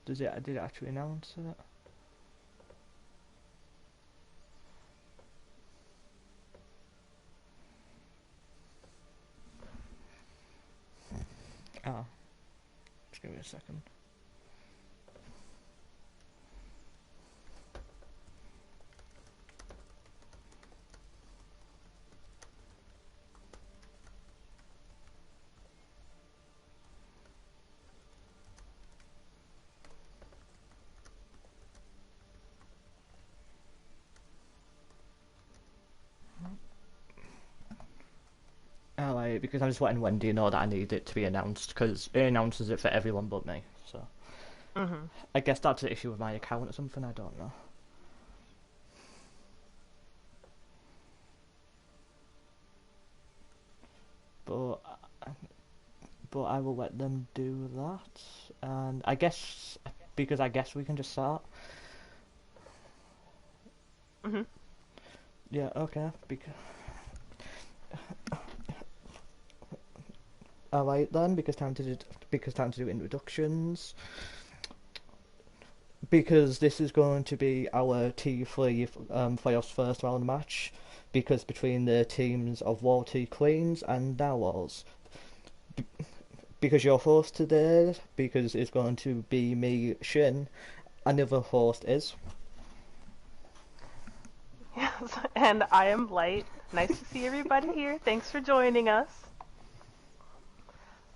Did it actually announce it? Ah, just give me a second. Alright, because I was letting Wendy know that I need it to be announced, because it announces it for everyone but me, so... I guess that's the issue with my account or something, I don't know. But I will let them do that, and I guess, because I guess we can just start. Yeah, okay, Alright then, because time to do introductions. Because this is going to be our T3 playoffs first round match, because between the teams of Walty Queens and Narwhals. Because your host today, because it's going to be me, Shin, another host is... Yes, and I am Light. Nice to see everybody here. Thanks for joining us.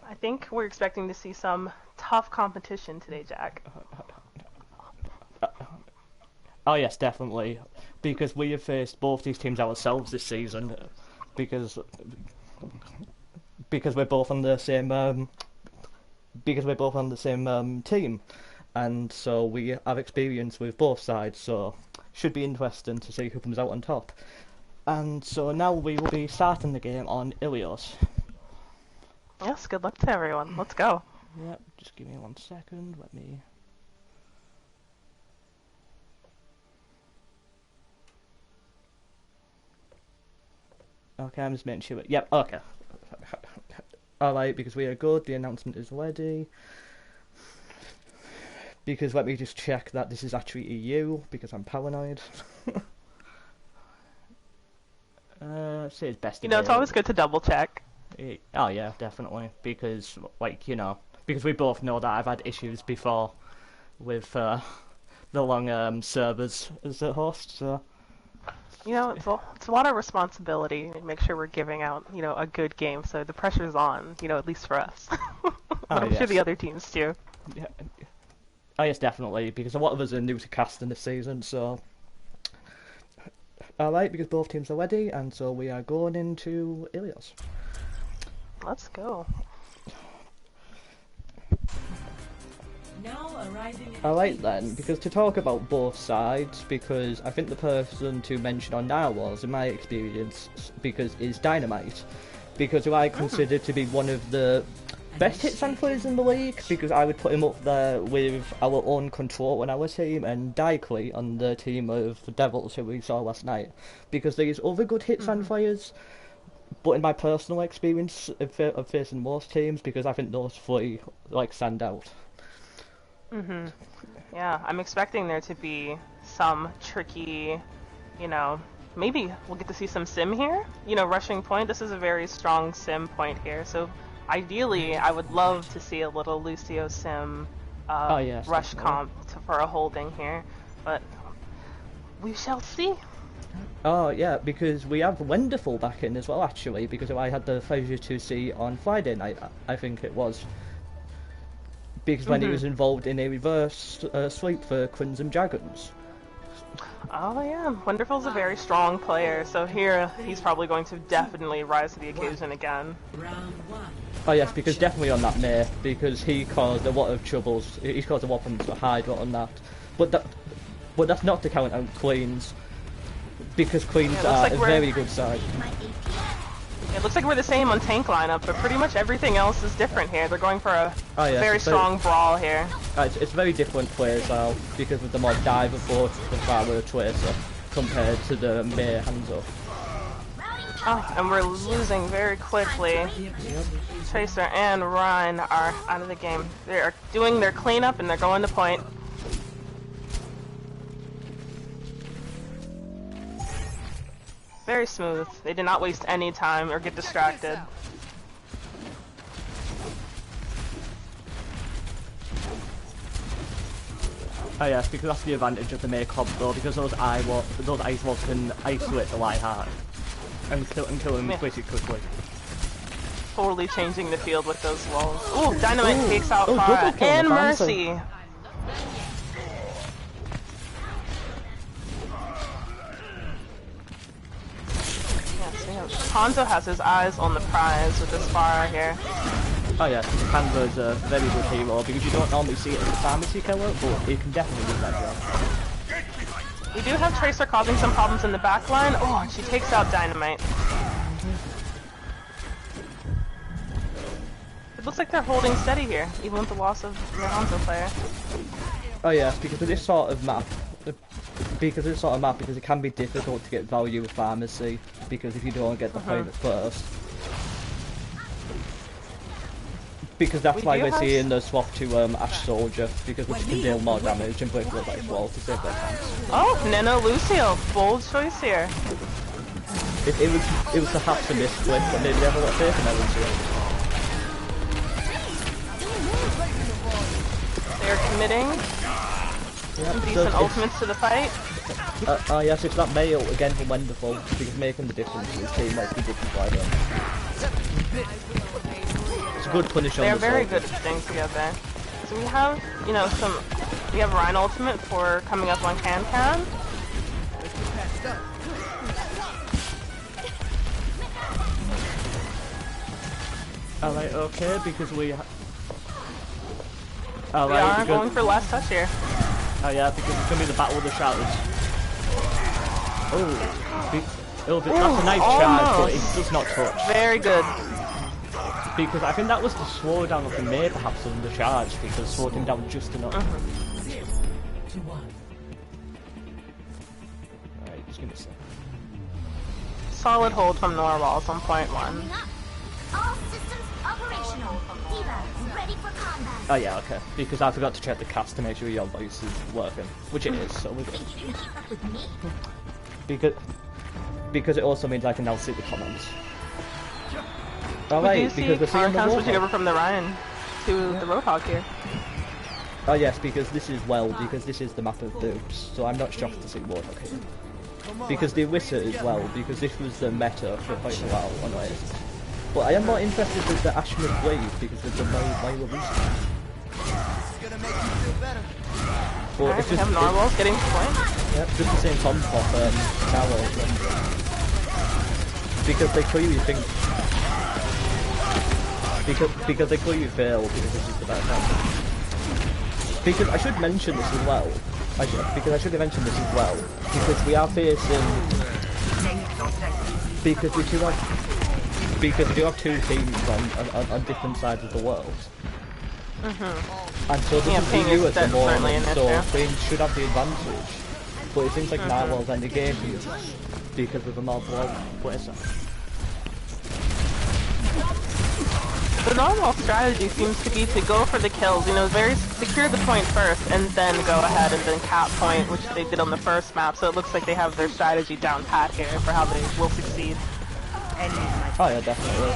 I think we're expecting to see some tough competition today, Jack. Oh yes, definitely. Because we have faced both these teams ourselves this season. Because we're both on the same team, and so we have experience with both sides. So should be interesting to see who comes out on top. And so now we will be starting the game on Ilios. Yes, good luck to everyone. Let's go. Yep, just give me 1 second. Let me. Okay, I'm just making sure. Yep, okay. Alright, because we are good, the announcement is ready. Because let me just check that this is actually EU, because I'm paranoid. Say it's best. You know, it's always good to double check. Oh yeah, definitely. Because, like, you know, because we both know that I've had issues before with the long servers as a host, so... You know, it's a lot of responsibility to make sure we're giving out, you know, a good game, so the pressure's on, you know, at least for us. But I'm sure the other teams too. Yeah. Oh yes, definitely, because a lot of us are new to casting this season, so... Alright, because both teams are ready, and so we are going into Ilios. Let's go. Alright then, because to talk about both sides, because I think the person to mention on Narwhals, in my experience, because is Dynamite, because who I consider to be one of the best hit sand players in the league, because I would put him up there with our own Control on our team and Dykely on the team of the Devils who we saw last night, because there's other good hit sand players, but in my personal experience of facing most teams, because I think those three like stand out. Yeah, I'm expecting there to be some tricky, you know, maybe we'll get to see some sim here. You know, rushing point, this is a very strong sim point here, so ideally I would love to see a little Lucio sim yes, rush definitely. comp for a holding here, but we shall see. Oh yeah, because we have Wonderful back in as well actually, because I had the pleasure to see on Friday night, I think it was. Because when he was involved in a reverse sweep for Crimson Dragons. Oh yeah, Wonderful's a very strong player, so here he's probably going to definitely rise to the occasion again. Oh yes, because definitely on that May, because he caused a lot of troubles. He caused a lot of Hydra on that. But that's not to count out Queens, because Queens are a very good side. It looks like we're the same on tank lineup, but pretty much everything else is different here. They're going for a very strong brawl here. It's very different playstyle, because of the more dive approach to the Flower Tracer compared to the May hands up. Oh, and we're losing very quickly. Tracer and Ryan are out of the game. They are doing their cleanup and they're going to point. Very smooth. They did not waste any time or get distracted. Oh yes, because that's the advantage of the Maycob though, because those ice walls can isolate the light hard and kill them pretty quickly. Totally changing the field with those walls. Ooh, Dynamite takes out double Farah kill and on the Mercy. Phantom. Yes, Hanzo has his eyes on the prize with this Farah here. Oh yes, Hanzo is a very good hero because you don't normally see it as a pharmacy killer, but he can definitely do that job. We do have Tracer causing some problems in the back line. Oh, and she takes out Dynamite. It looks like they're holding steady here, even with the loss of the Hanzo player. Oh yes, because of this sort of map, because it can be difficult to get value with pharmacy, because if you don't get the point at first. Because that's why we're seeing the swap to Ash Soldier, because we can deal more damage and break the ice wall to save their tanks. Oh, Nano Lucio, bold choice here. It was perhaps a misclick, but they never got faith in that Lucio. They're committing some decent ultimates to the fight. Yes, it's that Mail again from Wonderful, because making the difference to his team like he did to Friday. It's a good punish on the They're very good at staying together. So we have, you know, we have Rhine ultimate for coming up on Can. Alright, okay, because we are going for last touch here. Oh yeah, because it's gonna be the battle of the shadows. Oh, that's a nice charge, but it does not touch. Very good. Because I think that was the slow down of the May perhaps on the charge, because slowed him down just enough. Alright, just give me a second. Solid hold from Narwhals on point 1. All systems operational. Diva, ready for combat. Oh yeah, okay. Because I forgot to check the cast to make sure your voice is working, which it is, so we're good. Think you can keep up with me? Because it also means I can now see the comments. We Alright, do because see we're seeing the power switching Roadhog. over from the Ryan to the Roadhog here. Oh yes, because this is because this is the map of Dupes, so I'm not shocked to see Warlock here. Because the Wizard as well, because this was the meta for quite a while on Oasis. But I am more interested with the Ashmouth Wave because of the Milo Wizard. But it's We just have Narwhals getting to point. yeah, just the same concept Narwhals. Because they clearly think because they clearly fail because this is the bad time. Because I should mention this as well. Because I should have mentioned this as well. Because we are facing because we do have two teams on different sides of the world. And so this is the EU at the moment, so they should have the advantage. But it seems like Narwhals end the game because of the more player. The normal strategy seems to be to go for the kills, you know, secure the point first and then go ahead and then cap point, which they did on the first map, so it looks like they have their strategy down pat here for how they will succeed. Oh yeah, definitely.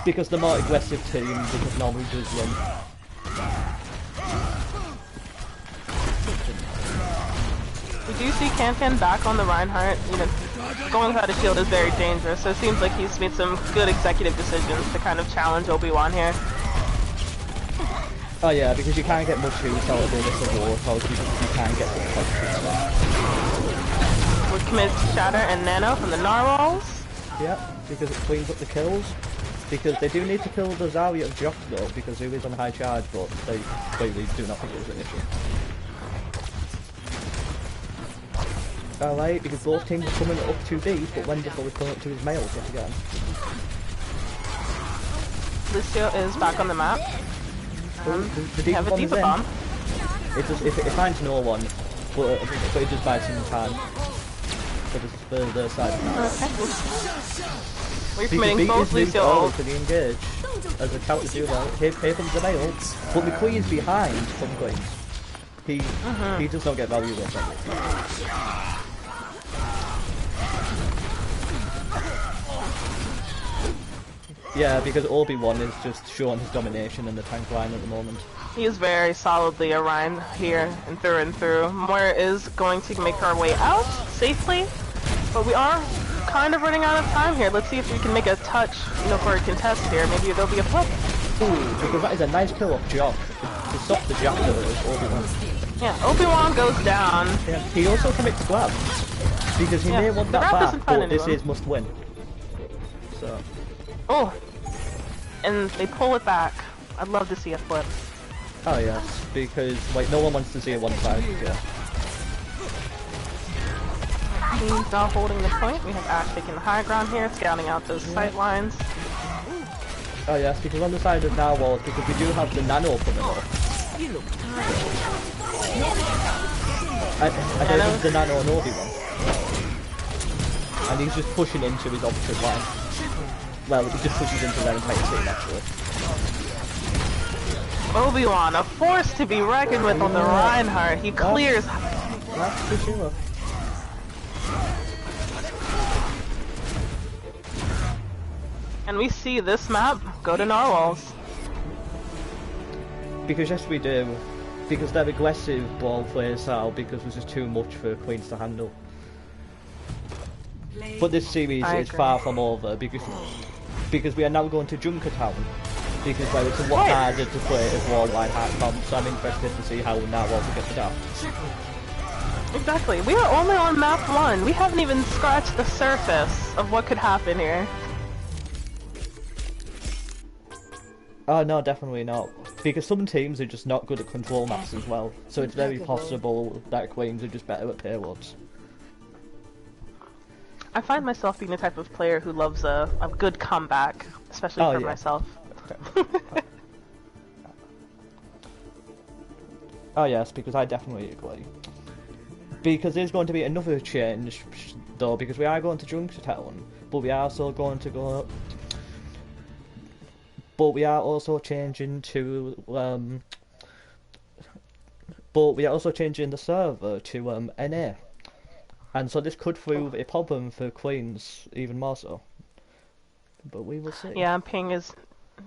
Because the more aggressive team, because normally does win. We do see Can back on the Reinhardt, you know, going without a shield is very dangerous, so it seems like he's made some good executive decisions to kind of challenge Obi-Wan here. Oh yeah, because you can't get much use out of this as well, because you can't get the We're committed to Shatter and Nano from the Narwhals. Yeah, because it cleans up the kills. Because they do need to kill the Zarya of Jock though, because he is on high charge, but they clearly do not think it was an issue. Alright, because both teams are coming up too deep, but Wonderful is coming up to his mails yet again. Lucio is back on the map. The have a Diva bomb. It finds no one, but it does buy some time. for the side of Narwhals. We're Because committing Beat full is moved Lucio over ult. to the engage as a counter to well. Here comes the nail, but McQueen's behind from Queens. He does not get value with that. Yeah, because Obi-Wan is just showing his domination in the tank line at the moment. He is very solidly a Rhine here and through. Moira is going to make her way out safely, but we are kind of running out of time here. Let's see if we can make a touch, for a contest here. Maybe there'll be a flip. Ooh, because that is a nice kill off Jock. To stop the Jack of Obi-Wan. Yeah, Obi-Wan goes down. Yeah, he also commits grab, because he may want the that grab back, doesn't find but this anyone. is must win. So. Oh, and they pull it back. I'd love to see a flip. Oh yes, because no one wants to see a one-sided yeah. Team's now holding the point. We have Ash taking the high ground here, scouting out those sight lines. Oh yes, because on the side of Narwhals, because we do have the nano coming up. I don't have the nano on Obi-Wan. And he's just pushing into his opposite line. Well, he just pushes into their entire team actually. Obi-Wan, a force to be reckoned with on the Reinhardt. He clears. That's for sure. And we see this map go to Narwhals. Because yes we do. Because their aggressive ball play style because there's just too much for Queens to handle. But this series is far from over because we are now going to Junkertown. Because where it's a lot harder to play as Wallline Heartbound, so I'm interested to see how Narwhals will get it out. Exactly. We are only on map 1. We haven't even scratched the surface of what could happen here. Oh no, definitely not. Because some teams are just not good at control maps as well, so it's very possible that Queens are just better at payloads. I find myself being the type of player who loves a good comeback, especially for myself. Oh yes, because I definitely agree. Because there's going to be another change, though, because we are going to Junkertown, but we are also going to go... But we are also changing to, but we are also changing the server to, NA. And so this could prove a problem for Queens, even more so. But we will see. Yeah, ping is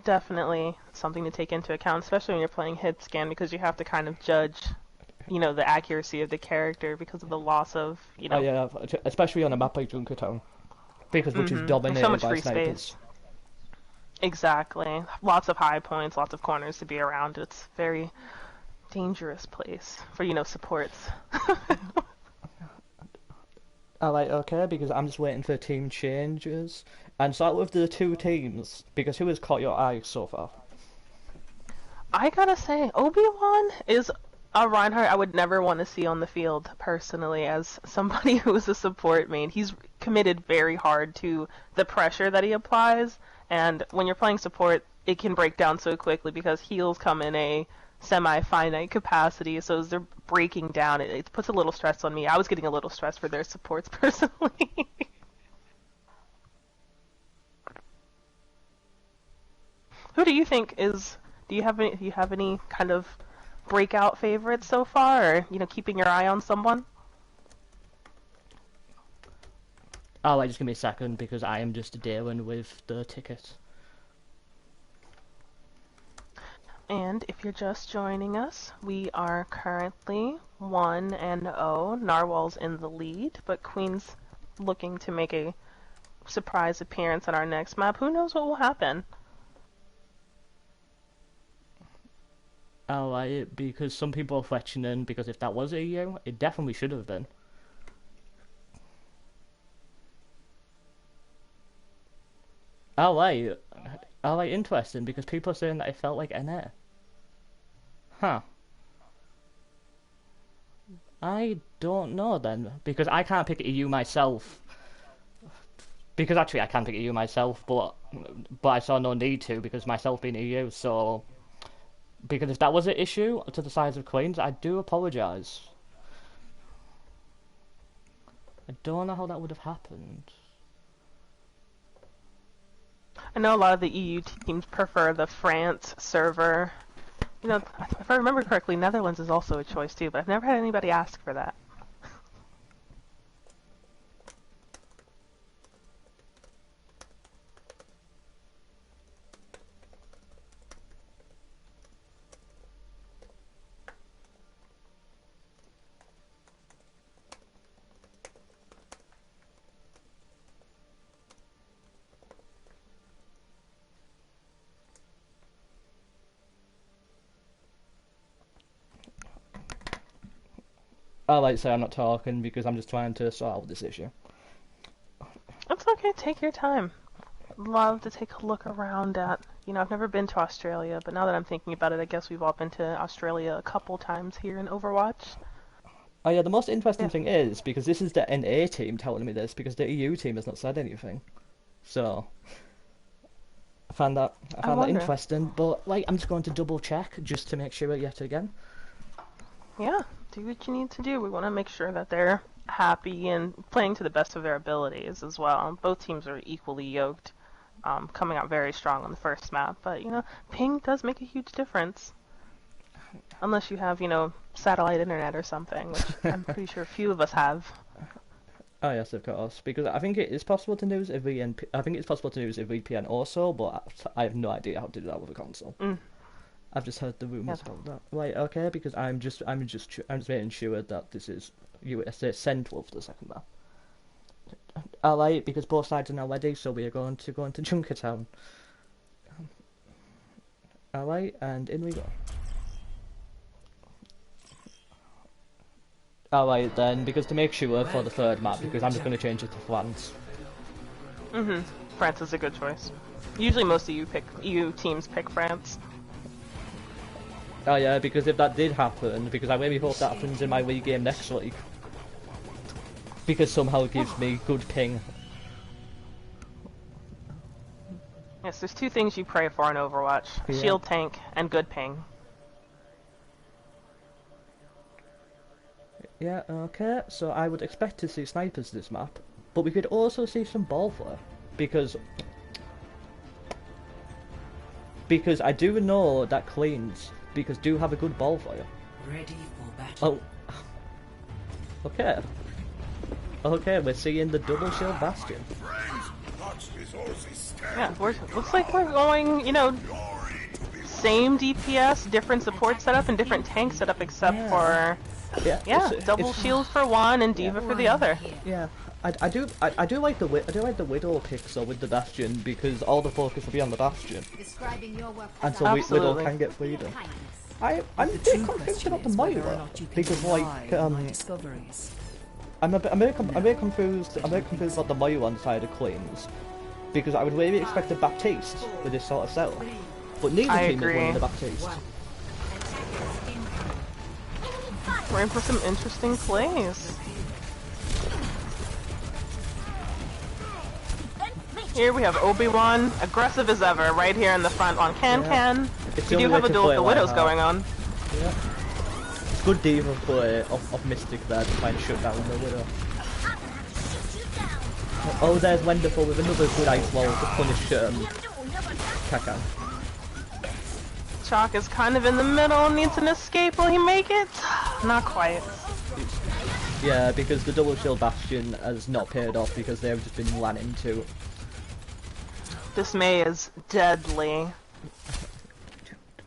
definitely something to take into account, especially when you're playing hit scan, because you have to kind of judge, the accuracy of the character because of the loss of, Oh yeah, especially on a map like Junkertown. Because which is dominated so much by free snipers. space. Exactly. Lots of high points, lots of corners to be around. It's a very dangerous place for, supports. Alright, okay, because I'm just waiting for team changes. And start with the two teams, because who has caught your eye so far? I gotta say, Obi-Wan is a Reinhardt I would never want to see on the field, personally, as somebody who's a support main. He's committed very hard to the pressure that he applies, and when you're playing support, it can break down so quickly because heals come in a semi-finite capacity, so as they're breaking down, it puts a little stress on me. I was getting a little stressed for their supports, personally. Who do you think is... Do you have any kind of breakout favorites so far, or, keeping your eye on someone? Oh, wait, just give me a second, because I am just dealing with the ticket. And if you're just joining us, we are currently 1-0. Narwhal's in the lead, but Queen's looking to make a surprise appearance on our next map. Who knows what will happen? Alright, because some people are questioning, because if that was EU, it definitely should have been. Alright, interesting, because people are saying that it felt like NA. Huh. I don't know then, because I can't pick EU myself. Because actually I can pick EU myself, but I saw no need to, because myself being EU, so... Because if that was an issue to the size of Queens, I do apologise. I don't know how that would have happened. I know a lot of the EU teams prefer the France server. You know, if I remember correctly, Netherlands is also a choice too, but I've never had anybody ask for that. I like to say I'm not talking because I'm just trying to sort out this issue. It's okay, take your time. Love to take a look around at, you know, I've never been to Australia, but now that I'm thinking about it, I guess we've all been to Australia a couple times here in Overwatch. Oh yeah, the most interesting thing is, because this is the NA team telling me this, because the EU team has not said anything. So, I found that interesting, but like, I'm just going to double check, just to make sure yet again. Yeah, do what you need to do. We want to make sure that they're happy and playing to the best of their abilities as well. Both teams are equally yoked, coming out very strong on the first map, but, you know, ping does make a huge difference. Unless you have, you know, satellite internet or something, which I'm pretty sure a few of us have. Oh yes, of course, because I think it is possible to use a VPN. I think it's possible to use a VPN also, but I have no idea how to do that with a console. I've just heard the rumours about that. Right, okay, because I'm just making sure that this is USA Central for the second map. Alright, because both sides are now ready, so we are going to go into Junkertown. Alright, and in we go. Alright then, because to make sure for the third map, because I'm just going to change it to France. France is a good choice. Usually most EU teams pick France. Oh yeah, because if that did happen, because I really hope that happens in my Wii game next week. Because somehow it gives me good ping. Yes, there's two things you pray for in Overwatch. Yeah. Shield tank and good ping. Yeah, okay, so I would expect to see snipers this map, but we could also see some ball flare, because I do know that cleans, because do have a good ball flare. Ready for battle. Oh. Okay. Okay, we're seeing the double shield bastion. Yeah, looks like we're going, you know, same DPS, different support setup, and different tank setup, except for... Yeah, double shield for one and Diva for the other. Yeah, I do like the Widow pick so with the Bastion, because all the focus will be on the Bastion, and so Widow can get freedom. I'm a bit confused about the Moira, because like I'm a bit confused about the Moira on the side of Cleans, because I would really expect a Baptiste with this sort of setup, but neither team is winning the Baptiste. We're in for some interesting plays. Here we have Obi-Wan, aggressive as ever, right here in the front on Can. We do have a duel with the Widows going on. Yeah. Good Diva play of Mystic there to try and shut down the Widow. Oh, there's Wonderful with another good ice wall to punish Kakan. Chalk is kind of in the middle, needs an escape. Will he make it? Not quite. Yeah, because the double shield bastion has not paid off because they've just been ran into. This May is deadly.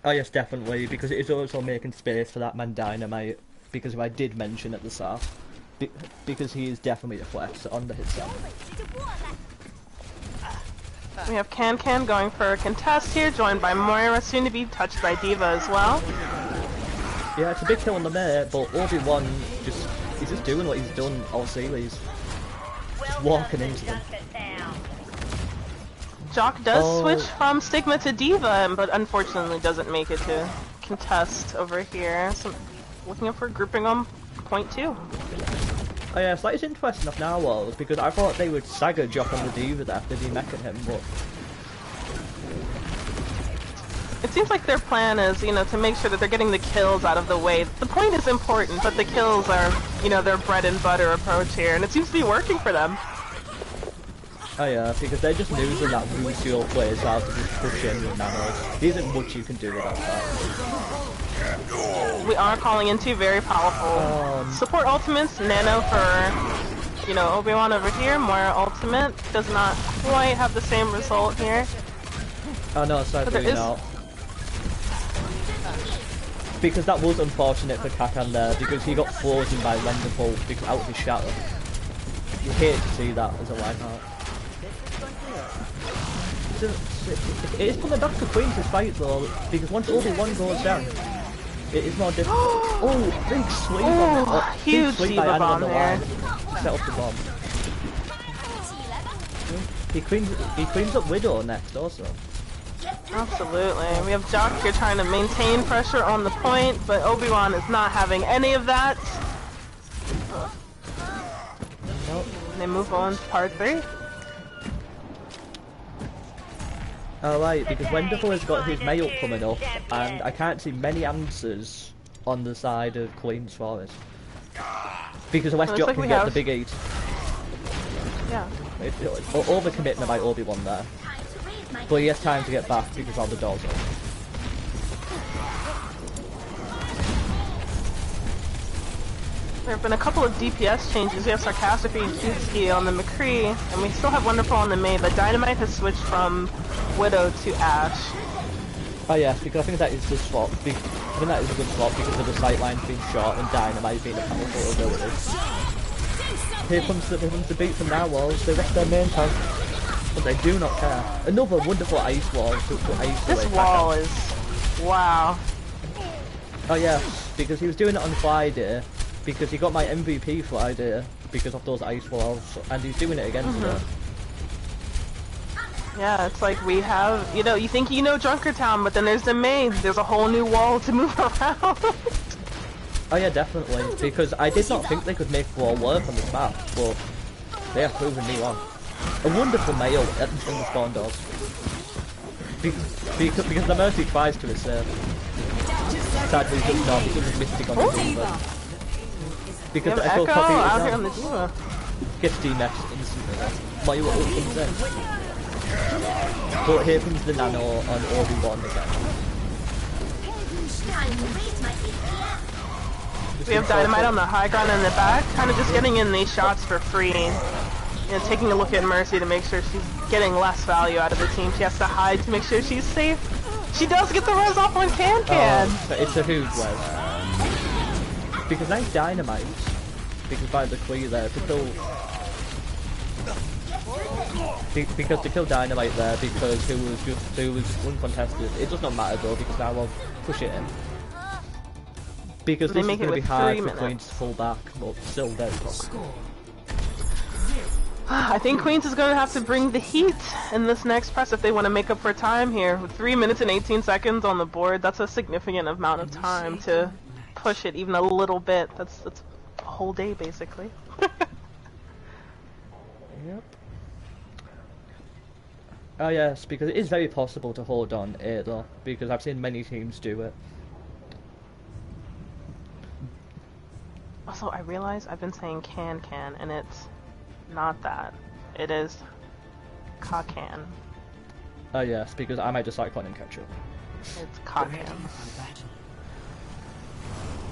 Oh yes, definitely, because it is also making space for that man Dynamite, because I did mention at the start, because he is definitely a flex on the hit side. We have Can going for a contest here, joined by Moira, soon to be touched by Diva as well. Yeah, it's a big kill on the May, but Obi-Wan he's just doing what he's done all series. Just walking into them. Jock does switch from Stigma to Diva, but unfortunately doesn't make it to contest over here. So looking up for grouping on point 2. Oh yes, that is interesting of Narwhals, because I thought they would stagger Jock on the Diva after demeching him, but... It seems like their plan is, you know, to make sure that they're getting the kills out of the way. The point is important, but the kills are, you know, their bread and butter approach here, and it seems to be working for them. Oh yeah, because they're just losing that Lucio plays out to just push in with nanos. There isn't much you can do without that. We are calling in two very powerful support ultimates. Nano for, you know, Obi-Wan over here. Moira ultimate does not quite have the same result here. Oh no, sadly not. Because that was unfortunate for Kakan there, because he got frozen by Wonderful because out of his shadow. You hate to see that as a Reinhardt. It is coming back to Queen's fight though, because once Obi-Wan goes down, it is more difficult. Oh, big sweep on it. Huge big sweep by Anna on the there. line. Set up the bomb. He queens up Widow next also. Absolutely. We have Jock here trying to maintain pressure on the point, but Obi-Wan is not having any of that. Nope. They move on to part 3. Alright, because Wonderful has got his mail coming up, and I can't see many answers on the side of Queen's Forest. Because West Jock can get the big 8. Yeah. Overcommitment by Obi-Wan there. But he has time to get back because all the doors are. There have been a couple of DPS changes. We have Sarcastically and Cutesky on the McCree, and we still have Wonderful on the May, but Dynamite has switched from Widow to Ashe. Oh yes, because I think that is the swap. I think that is a good swap because of the sightlines being short and Dynamite being a powerful ability. Here comes the beat from Narwhals. They wreck their main tank, but they do not care. Another wonderful ice wall to ice This wall is... wow. Oh yeah, because he was doing it on Friday, because he got my MVP Friday because of those ice walls, and he's doing it again today. Yeah, it's like we have, you know, you think you know Junkertown, but then there's the main. There's a whole new wall to move around. Oh yeah, definitely, because I did not think they could make wall work on this map, but they have proven me wrong. A wonderful mail in the spawn doors. Because the Mercy tries to escape. Sadly, just not, he doesn't Mystic on the Diva. Because the Echo copy out here on the Diva. Gets D-Next instantly. Moira ult comes in. But here comes the Nano on Obi-Wan again. We have Dynamite on the high ground in the back, kind of just getting in these shots for free. You know, taking a look at Mercy to make sure she's getting less value out of the team. She has to hide to make sure she's safe. She does get the res off on Can. But it's a huge res. Because nice Dynamite. Because by the Queen there to kill... Because to kill Dynamite there, because who was just uncontested. It does not matter though, because now I'll push it in. Because this is going to be hard for Queens to pull back, but still very close. I think Queens is going to have to bring the heat in this next press if they want to make up for time here. With 3 minutes and 18 seconds on the board, that's a significant amount of time to push it even a little bit. That's a whole day basically. Yep. Oh yes, because it is very possible to hold on A though, because I've seen many teams do it. Also, I realize I've been saying can, and it's not that. It is Kakan. Oh yes, because I might just like calling ketchup. It's Kakan.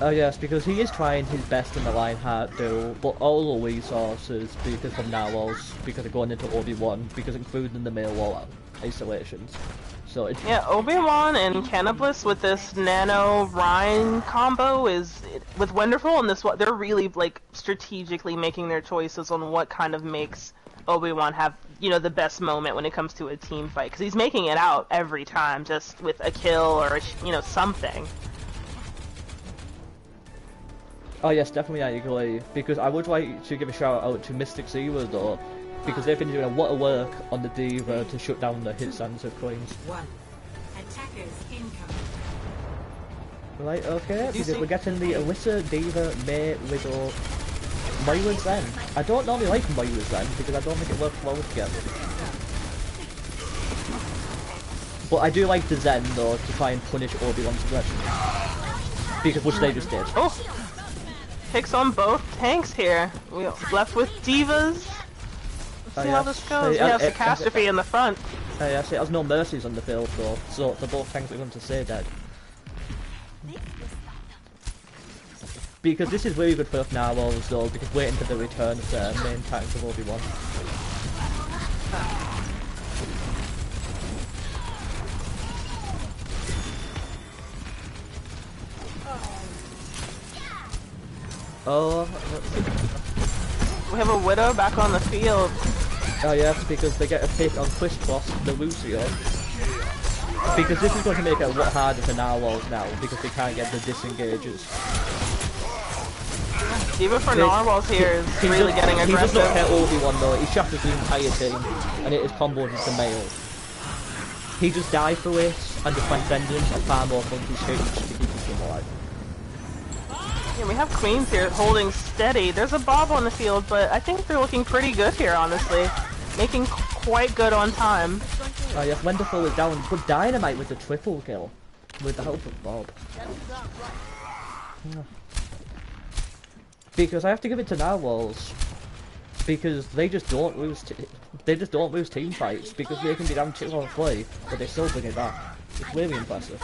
Oh yes, because he is trying his best in the Lionheart duel, but all the resources, because from Narwhals, because of going into Obi-Wan, because including the mail wall isolations. So it's... Yeah, Obi-Wan and Canniblis with this Nano Rhine combo is with Wonderful, and this what they're really like strategically making their choices on what kind of makes Obi-Wan have, you know, the best moment when it comes to a team fight, because he's making it out every time just with a kill or a, you know, something. Oh yes, definitely I agree, because I would like to give a shout out to Mystic Zero though, because they've been doing a lot of work on the Diva to shut down the hit stands of Queens. Attackers incoming. Right, okay, because we're getting the Alyssa, Diva, May, Widow, Moira's Zen. I don't normally like Moira's Zen, because I don't think it works well together. But I do like the Zen though to try and punish Obi-Wan's aggression. Because which they just did. Oh! Picks on both tanks here. We're left with divas. Let's see how this goes. We have Catastrophe in the front. Yes, it has no mercies on the field though, so the both tanks are going to stay dead. Because this is very good for Narwhals though, because waiting for the return of the main tanks of Obi-Wan. Oh, we have a Widow back on the field. Oh yes, because they get a pick on Crisscross, the Lucio. Because this is going to make it a lot harder for Narwhals now, because they can't get the disengages. Diva for Narwhals here is really getting aggressive. He does not care Obi-Wan though, he shatters the entire team, and it is comboed with the male. He just died for it, and the Transcendence are far more fun to shoot to keep his team alive. Yeah, we have Queens here holding steady. There's a Bob on the field, but I think they're looking pretty good here, honestly. Making quite good on time. Oh yes, Wonderful is down, but Dynamite with the triple kill. With the help of Bob. Yeah. Because I have to give it to Narwhals. Because they just don't lose team fights, because they can be down 2 or 3, but they still bring it back. It's really impressive.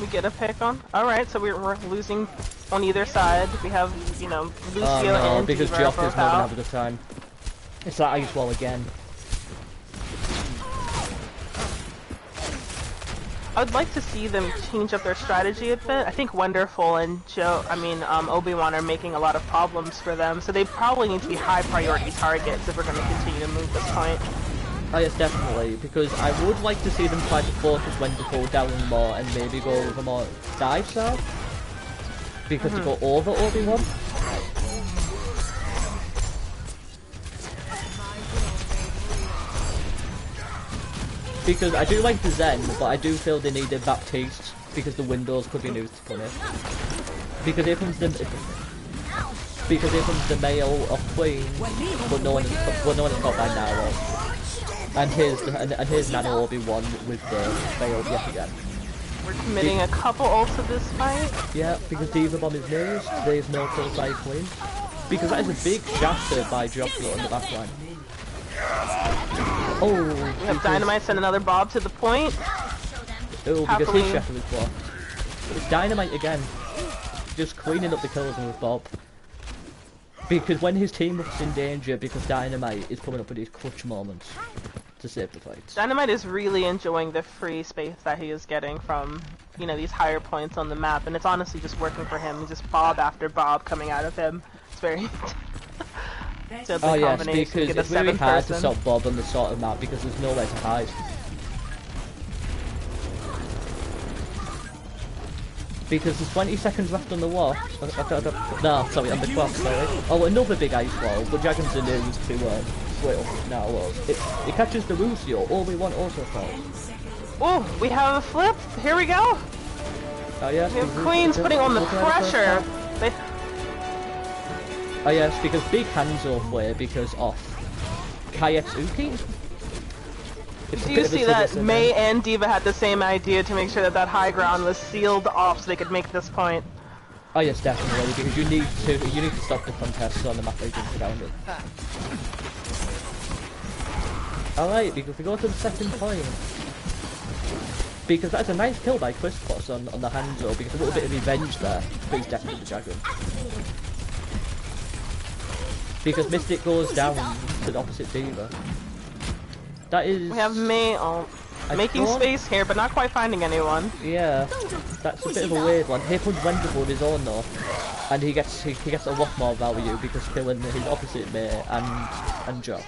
We get a pick on. Alright, so we're losing on either side. We have, you know, Lucio and because Diva Joff both is not gonna out. have a good time. It's that IOWL again. I would like to see them change up their strategy a bit. I think Wonderful and Obi-Wan are making a lot of problems for them, so they probably need to be high priority targets if we're going to continue to move this point. Oh yes, definitely, because I would like to see them try to focus Wonderful down more and maybe go with a more dive style. Because to go over Obi-Wan. Because I do like the Zen, but I do feel they needed Baptiste, because the windows could be used to punish. Because here comes the male of Queen, but no one is caught by Narrow. And here's Nano Obi-Wan with the failed yet again. We're committing a couple ults to this fight. Yeah, because Diva Bomb is nearest, there's no kill by Queen. Because that is a big shafter by Joshua on the backline. Oh, we have Dynamite send another Bob to the point. Oh, because his shafter was blocked. It's Dynamite again, just cleaning up the kills with Bob. Because when his team was in danger, because Dynamite is coming up with his clutch moments to save the fight. Dynamite is really enjoying the free space that he is getting from, you know, these higher points on the map, and it's honestly just working for him. He's just Bob after Bob coming out of him. It's very... Oh yes, because it's really hard to stop Bob on this sort of map because there's nowhere to hide. Because there's 20 seconds left on the wall. No, sorry, on the clock, sorry. Oh, another big ice wall, but Dragon's in news to split up now. It catches the Lucio, Obi-Wan also falls. Oh, we have a flip! Here we go! Oh yes, we have Queens putting on the pressure! Oh yes, because big hands off way because of Kayetsuki. Do you see that May and Diva had the same idea to make sure that that high ground was sealed off so they could make this point? Oh yes, definitely, because you need to stop the contest on the map agents around it. Alright, because we go to the second point. Because that's a nice kill by Crisscross on the Hanzo, because a little bit of revenge there for his death to the dragon. Because Mystic goes down to the opposite Diva. That is... We have May making space here, but not quite finding anyone. Yeah, that's a bit of a weird one. Here comes Wonderful with his own though, and he gets a lot more value because killing his opposite May and Joe.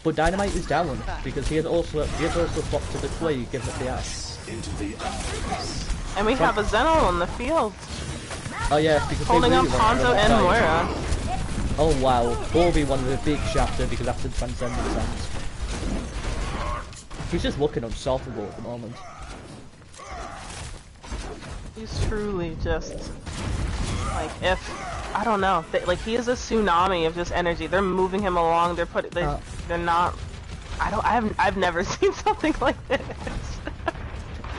But Dynamite is down because he has also swapped to the Quay, giving up the ass. And we have a Zeno on the field. Oh yeah, because holding up Hanzo and Moira. Oh wow, Obi-Wan with a big shafter because after the Transcendence ends. He's just looking unstoppable at the moment. He's truly just... like, if I don't know. Like he is a tsunami of just energy. They're moving him along. They're not. I've never seen something like this.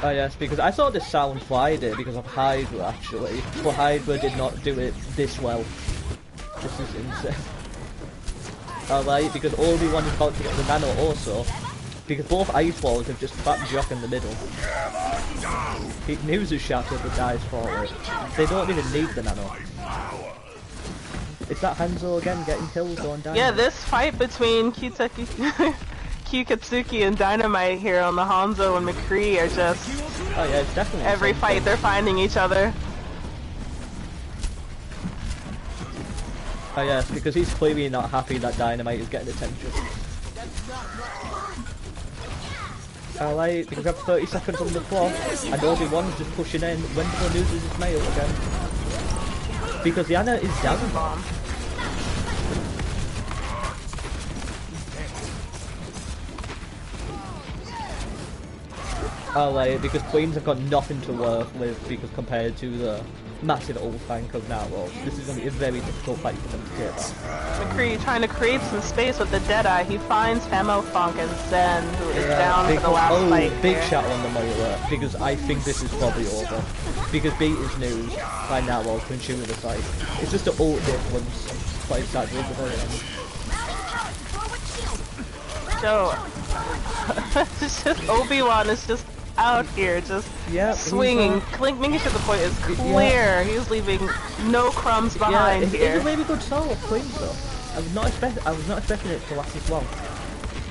Oh yes, because I saw this sound Friday because of Hydra actually, but Hydra did not do it this well. This is insane. Alright, because Obi-Wan is about to get the nano also, because both ice walls have just trapped Jock in the middle. News is shattered but dies for it. They don't even need the nano. Is that Hanzo again getting kills on Dynamite? Yeah, this fight between Kyukatsuki and Dynamite here on the Hanzo and McCree are just... Oh yeah, it's definitely every fight they're finding each other. Oh yes, because he's clearly not happy that Dynamite is getting attention. Alright, because we have 30 seconds on the clock, and Obi-Wan's just pushing in. Wendell loses his mail again. Because the Anna is down. Bomb. Alright, because Queens have got nothing to work with, because compared to the massive old flank of Narwhals, this is going to be a very difficult fight for them to get. McCree trying to create some space with the Deadeye. He finds Hemo Funk and Zen, who is down for the last fight big here. shot on the Moira, because I think this is probably over. Because beat is news by Narwhals to ensure the site. It's just an ult difference, but it's that at the very end. So, it's just Obi-Wan is just out here, just swinging, making sure the point is clear. Yeah. He's leaving no crumbs behind here. It's a really good solo of Queens though. I was not expecting it to last as long.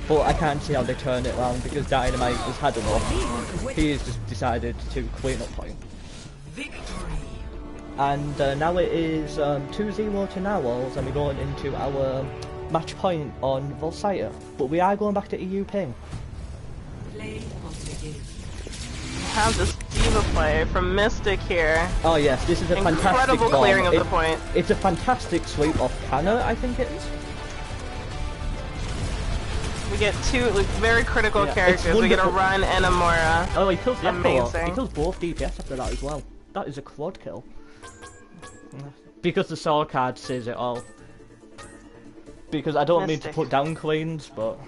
But I can't see how they turn it around because Dynamite has had enough. He has just decided to clean up point. And now it is 2-0 to Narwhals, and we're going into our match point on Volsaya. But we are going back to EU ping. Have this diva play from Mystic here. Oh yes, this is a fantastic clearing of the point. It's a fantastic sweep off Kanna, I think it is. We get two very critical characters. We get a Run and a Moira. Oh, he kills the Amazing. He kills both DPS after that as well. That is a quad kill. Because the soul card says it all. Because I don't mean to put down Queens, but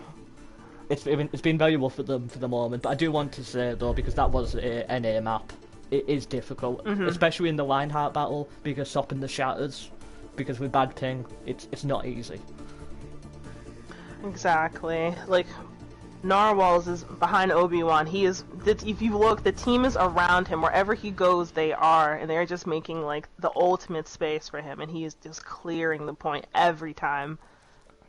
it's been very rough for them for the moment. But I do want to say though, because that was a NA map, it is difficult, especially in the Lionheart battle, because stopping the shatters, because with bad ping, it's not easy. Exactly. Like, Narwhals is behind Obi-Wan. He is, if you look, the team is around him. Wherever he goes, they are, and they're just making, like, the ultimate space for him, and he is just clearing the point every time.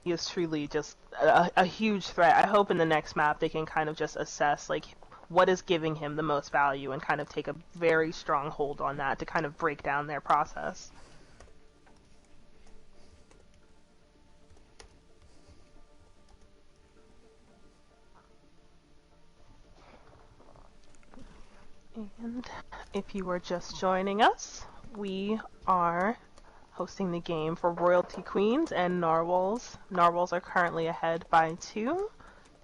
He is truly just a huge threat. I hope in the next map they can kind of just assess, like, what is giving him the most value and kind of take a very strong hold on that to kind of break down their process. And if you are just joining us, we are hosting the game for Royalty Queens and Narwhals. Narwhals are currently ahead by 2,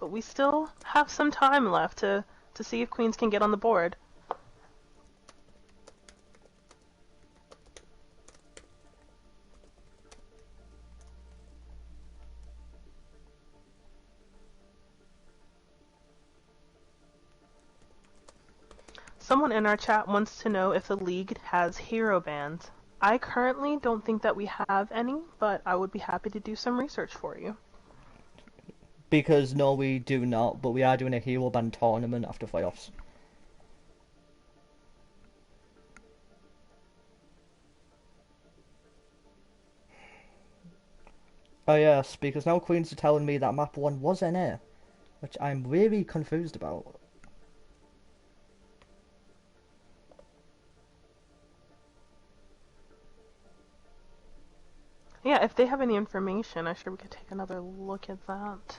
but we still have some time left to see if Queens can get on the board. Someone in our chat wants to know if the league has hero bans. I currently don't think that we have any, but I would be happy to do some research for you. Because no, we do not, but we are doing a hero ban tournament after playoffs. Oh yes, because now Queens are telling me that map 1 was NA, which I'm really confused about. Yeah, if they have any information, I'm sure we could take another look at that.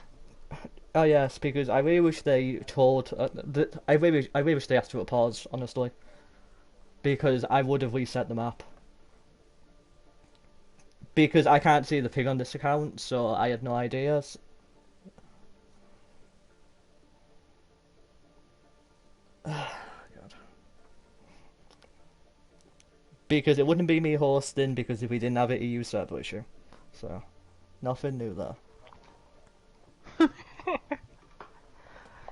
Oh yes, because I really wish they told. I really wish they asked for a pause, honestly. Because I would have reset the map. Because I can't see the ping on this account, so I had no ideas. God. because it wouldn't be me hosting because if we didn't have an EU server issue. So, nothing new there.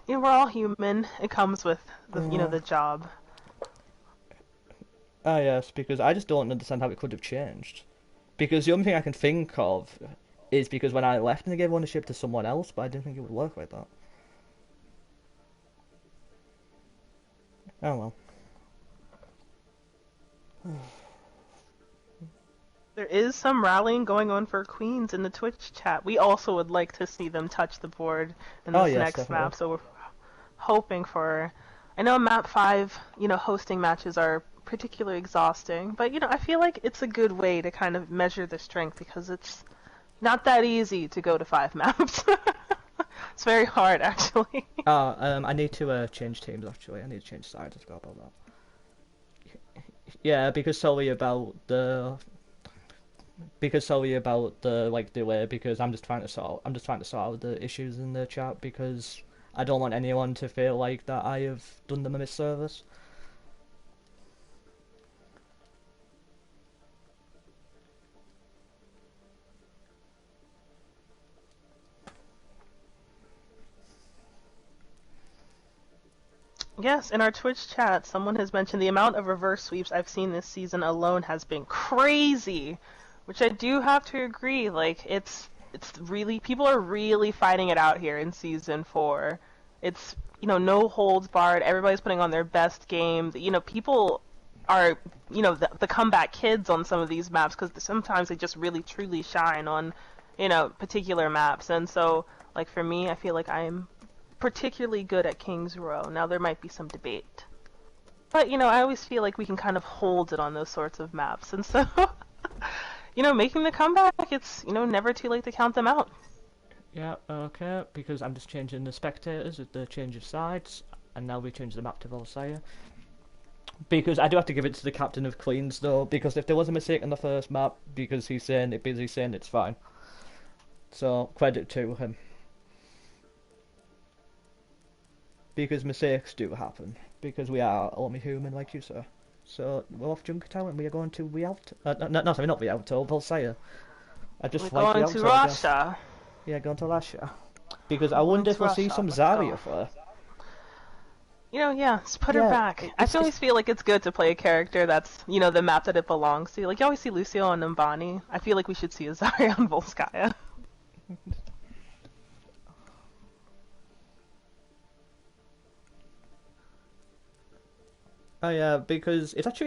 You know, we're all human. It comes with the the job. Ah, yes, because I just don't understand how it could have changed. Because the only thing I can think of is because when I left and they gave ownership to someone else, but I didn't think it would work like that. Oh well. There is some rallying going on for Queens in the Twitch chat. We also would like to see them touch the board in this Oh, yes, next definitely. map, so we're hoping for... I know map 5, hosting matches are particularly exhausting, but, I feel like it's a good way to kind of measure the strength because it's not that easy to go to 5 maps. It's very hard, actually. I need to change teams, actually. I need to change sides. I forgot about that. Yeah, because sorry about the delay, because I'm just trying to sort out the issues in the chat, because I don't want anyone to feel like that I have done them a misservice. Yes, in our Twitch chat, someone has mentioned the amount of reverse sweeps I've seen this season alone has been crazy, which I do have to agree. Like, it's really, people are really fighting it out here in season 4. It's, no holds barred. Everybody's putting on their best game. People are, the comeback kids on some of these maps, because sometimes they just really truly shine on, particular maps. And so, like, for me, I feel like I'm particularly good at King's Row. Now, there might be some debate. But, I always feel like we can kind of hold it on those sorts of maps. And so, making the comeback, it's, never too late to count them out. Yeah, okay, because I'm just changing the spectators with the change of sides, and now we change the map to Volsaya. Because I do have to give it to the captain of Queens, though, because if there was a mistake on the first map, because he's saying it's fine. So, credit to him. Because mistakes do happen. Because we are only human, like you, sir. So, we're off Junkertown and we are going to Rialto. Sorry, not Rialto, Volsaya. I just We're like going Rialto, to I guess. Russia. Yeah, going to Russia. Because I We're going wonder to if we'll see Russia. some Let's Zarya go. for her. Let's put her Yeah, back. I always feel like it's good to play a character that's, the map that it belongs to. Like, you always see Lucio and Nambani. I feel like we should see a Zarya on Volskaya. Oh yeah, because it's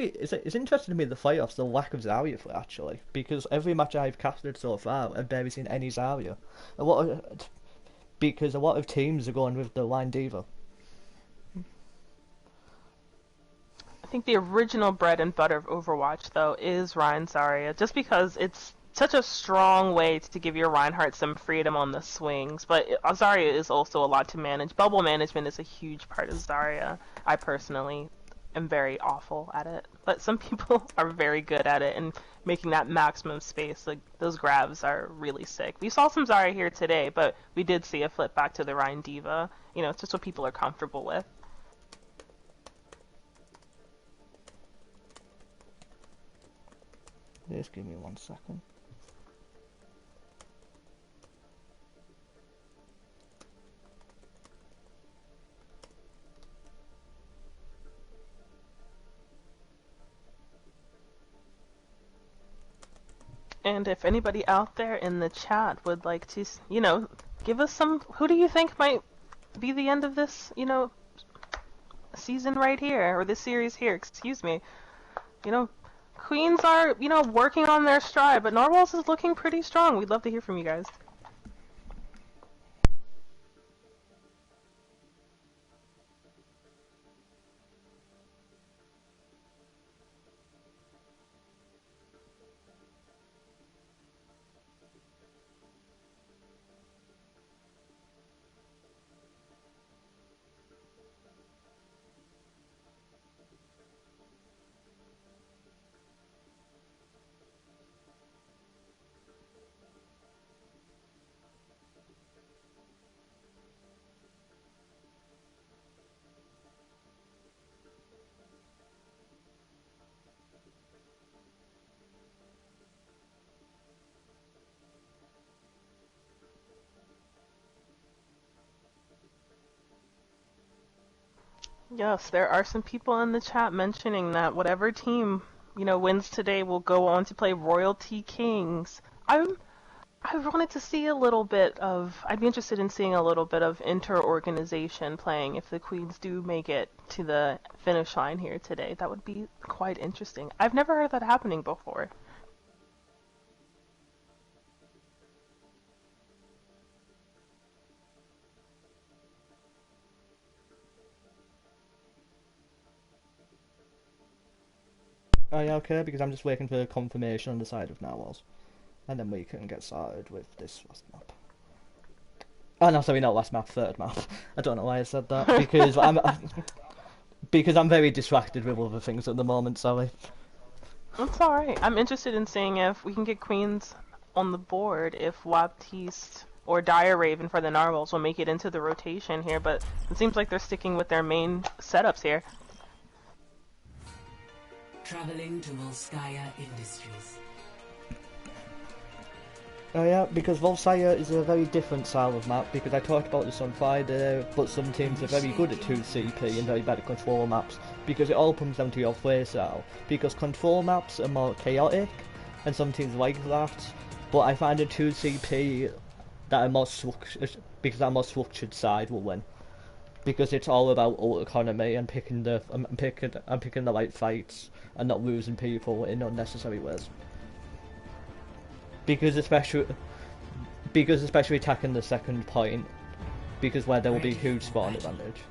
interesting to me, the playoffs, the lack of Zarya for actually, because every match I've casted so far, I've barely seen any Zarya. Because a lot of teams are going with the line diva. I think the original bread and butter of Overwatch, though, is Rein Zarya, just because it's such a strong way to give your Reinhardt some freedom on the swings, but Zarya is also a lot to manage. Bubble management is a huge part of Zarya. I personally am very awful at it, but some people are very good at it, and making that maximum space, like, those grabs are really sick. We saw some Zarya here today, but we did see a flip back to the Rein diva. It's just what people are comfortable with. Just give me 1 second. And if anybody out there in the chat would like to, give us some, who do you think might be the end of this, season right here, or this series here, excuse me. Queens are, working on their stride, but Narwhals is looking pretty strong. We'd love to hear from you guys. Yes, there are some people in the chat mentioning that whatever team, wins today will go on to play Royalty Kings. I wanted to see a little bit of. I'd be interested in seeing a little bit of inter-organization playing if the Queens do make it to the finish line here today. That would be quite interesting. I've never heard that happening before. Oh yeah, okay, because I'm just waiting for confirmation on the side of Narwhals. And then we can get started with this last map. Oh no, sorry, not last map, third map. I don't know why I said that, because because I'm very distracted with other things at the moment, sorry. It's alright. I'm interested in seeing if we can get Queens on the board, if Waptiste or Dire Raven for the Narwhals will make it into the rotation here, but it seems like they're sticking with their main setups here. Traveling to Volskaya Industries. Oh yeah, because Volskaya is a very different style of map, because I talked about this on Friday, but some teams are very good at 2CP and very bad at control maps, because it all comes down to your playstyle. Because control maps are more chaotic, and some teams like that, but I find a 2CP that are more structured, because that more structured side will win. Because it's all about ult economy and picking the right fights and not losing people in unnecessary ways. Because especially attacking the second point, because where there will be huge spawn advantage.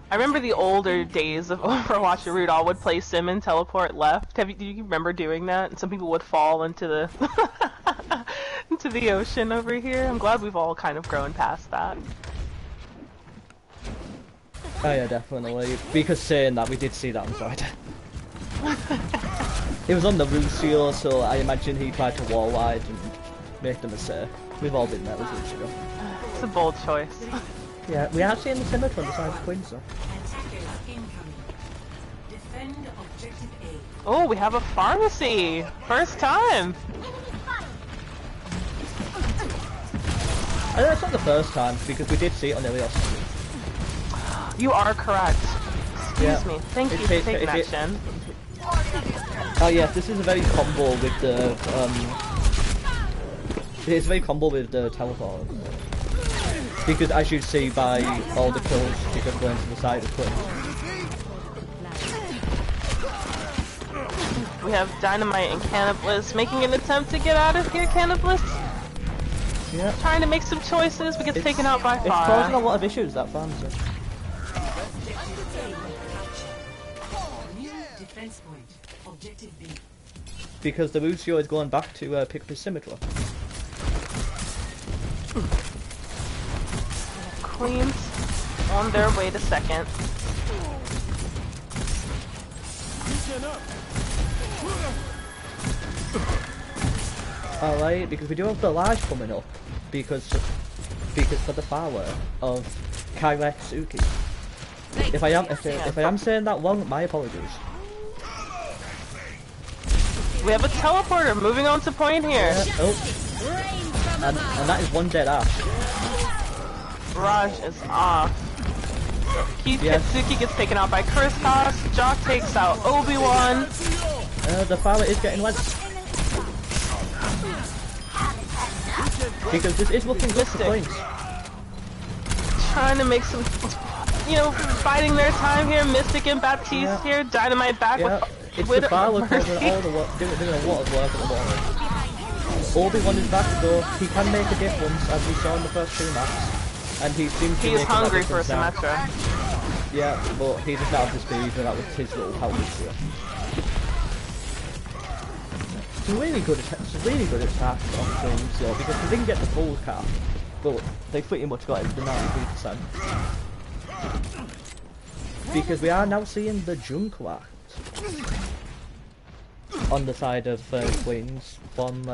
I remember the older days of Overwatch where we'd all would play sim and teleport left. Do you remember doing that? And some people would fall into the into the ocean over here. I'm glad we've all kind of grown past that. Oh yeah, definitely. Because saying that, we did see that on Friday. It was on the Lucio, so I imagine he tried to wall wide and make the mistake. We've all been there with Lucio. It's a bold choice. Yeah, we have seen the symmetry on the side of Queens though. Oh, we have a pharmacy! First time! It's not the first time, because we did see it on Ilios. You are correct. Excuse me. Thank you for It's taking that, Shen. Oh yes, this is a very combo with the it's very combo with the teleport. Because as you see by all the kills, you can go into the side of Queens. We have Dynamite and Cannibalist making an attempt to get out of here, Cannibalist. Yeah. Trying to make some choices, but gets taken out by It's fire. causing a lot of issues, that pharmacy. Because the Lucio is going back to pick up his Symmetra. Queens on their way to second. Alright, because we do have the Large coming up. Because for the power of Kyrek Suki. If I am saying that wrong, my apologies. We have a teleporter moving on to point here. Yeah, oh. And that is one dead Ash. Raj is off. Keith Kitsuki gets taken out by Kriskos. Jock takes out Obi-Wan. The power is getting wet. Because this is looking good for Queens. Trying to make some, fighting their time here. Mystic and Baptiste here. Dynamite back with it's the power causing all the work, doing a lot of work at the moment. Obi-Wan is back though. He can make a difference, as we saw in the first two maps. And he seems to be hungry for a Symmetra. Yeah, but he does not have the speed, and that was his little power here. It's a really good attack on Queens though, because they didn't get the full cap, but they pretty much got it to 93%. Because we are now seeing the Junkrat on the side of Queens from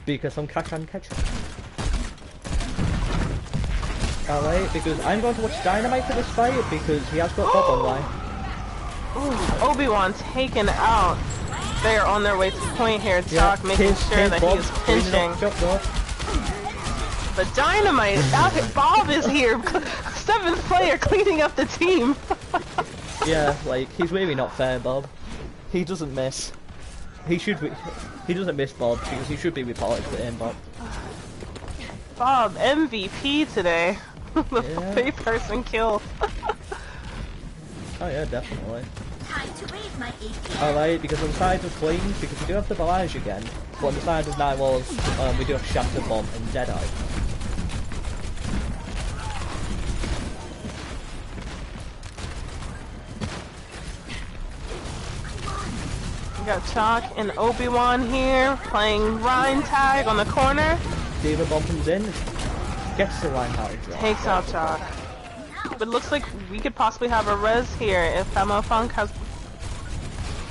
Kakan Ketchup. Alright, because I'm going to watch Dynamite for this fight because he has got Bob online. Ooh, Obi-Wan taken out. They are on their way to point here. Chalk making sure that he is pinching. But Dynamite, Bob is here. 7th player cleaning up the team. Yeah, like, he's really not fair, Bob. He doesn't miss. He doesn't miss Bob because he should be reported for aimbot. Bob, MVP today. The 3-person kill. Oh yeah, definitely. Time to raise my AP. Alright, because on the side of Queens, because we do have the barrage again, but on the side of Narwhals, we do have Shatter Bomb and Deadeye. We got Chalk and Obi-Wan here, playing Rhine tag on the corner. Diva Bomb comes in, gets the line hard drop. Takes out Chalk. But it looks like we could possibly have a res here if Femo Funk has...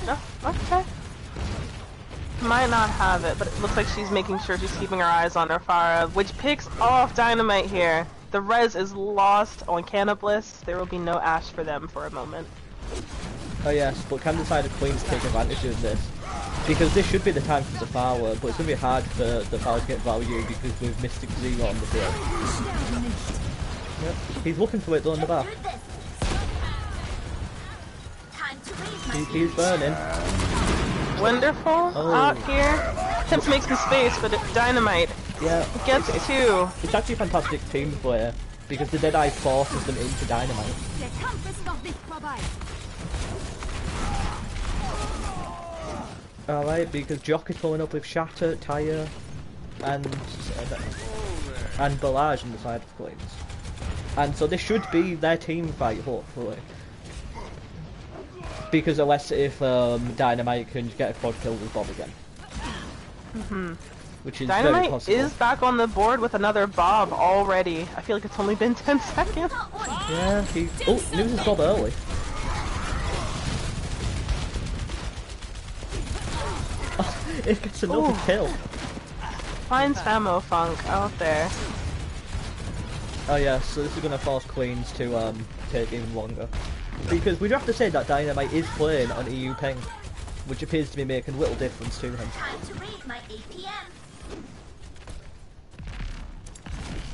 No? Okay. Might not have it, but it looks like she's making sure she's keeping her eyes on her Farah, which picks off Dynamite here. The res is lost on Cannibliss. There will be no Ash for them for a moment. Oh yes, but can the side of Queens take advantage of this? Because this should be the time for the Farah, but it's going to be hard for the Farah to get value because we've Mystic Zero on the field. Yep. He's looking for it though in the back. He's burning. Wonderful out here. Attempts to make some space, but Dynamite gets two. It's actually a fantastic team player because the Deadeye forces them into Dynamite. Alright, because Jock is pulling up with Shatter, Tyre, and Barrage on the side of Queens. And so this should be their team fight, hopefully. Because unless if Dynamite can get a quad kill with Bob again. Which is Dynamite very possible. is back on the board with another Bob already. I feel like it's only been 10 seconds. Yeah, he... Oh, loses Bob early. It gets another kill. Finds Famo Funk out there. Oh yeah, so this is going to force Queens to take even longer. Because we do have to say that Dynamite is playing on EU ping, which appears to be making little difference to him. Time to raise my APM.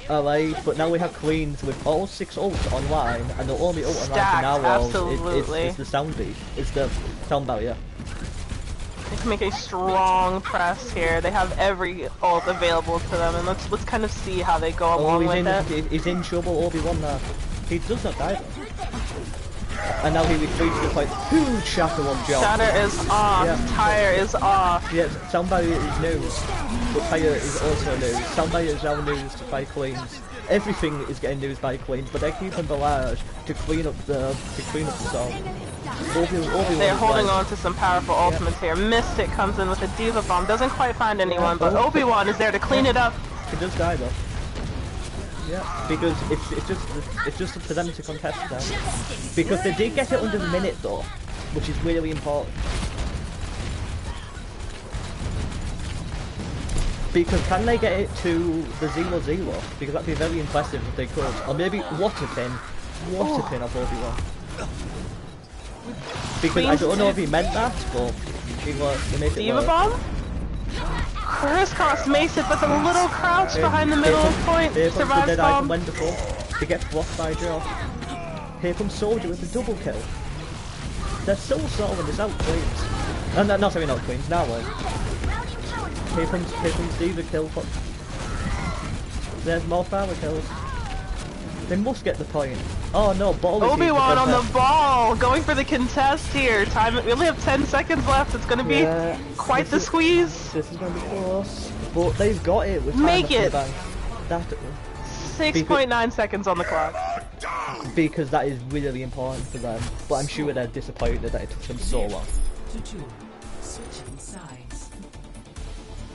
Alright, but now we have Queens with all 6 ults online, and the only ult online for Narwhals is the sound beat. It's the sound barrier. They can make a strong press here. They have every ult available to them, and let's kind of see how they go along with it. He's in trouble, Obi-Wan there. He does not die though. And now he retreats with like huge Shatter on Jock. Shatter is off, Tyre is off. Yeah, Sound Barrier is news, but Tyre is also news. Sound Barrier is now news by Queens. Everything is getting news by Queens, but they're keeping Barrage to clean up the zone. They're holding on to some powerful ultimates here. Mystic comes in with a Diva Bomb, doesn't quite find anyone, but Obi-Wan is there to clean it up. He does die though. Yeah, because it's just up to them to contest now. Because they did get it under the minute though, which is really important. Because can they get it to the 0-0? Because that'd be very impressive if they could. Or maybe Water Pin of Obi-Wan. Because I don't know if he meant that, but he made it Diva work. Bomb? Crisscross makes it, but a little crouch behind the middle point. Here comes the Deadeye Bomb. from Wonderful. He gets blocked by Joe. Here comes Soldier with a double kill. They're still sorting this out, Queens. No, sorry, not Queens, now Here comes Diva kill. There's more Farah kills. They must get the point. Oh no, ball is Obi-Wan on the ball, going for the contest here. We only have 10 seconds left. It's going to be quite the squeeze. This is going to be close. But they've got it with time Make it! 6.9 seconds on the clock. Because that is really important for them. But I'm sure they're disappointed that it took them so long.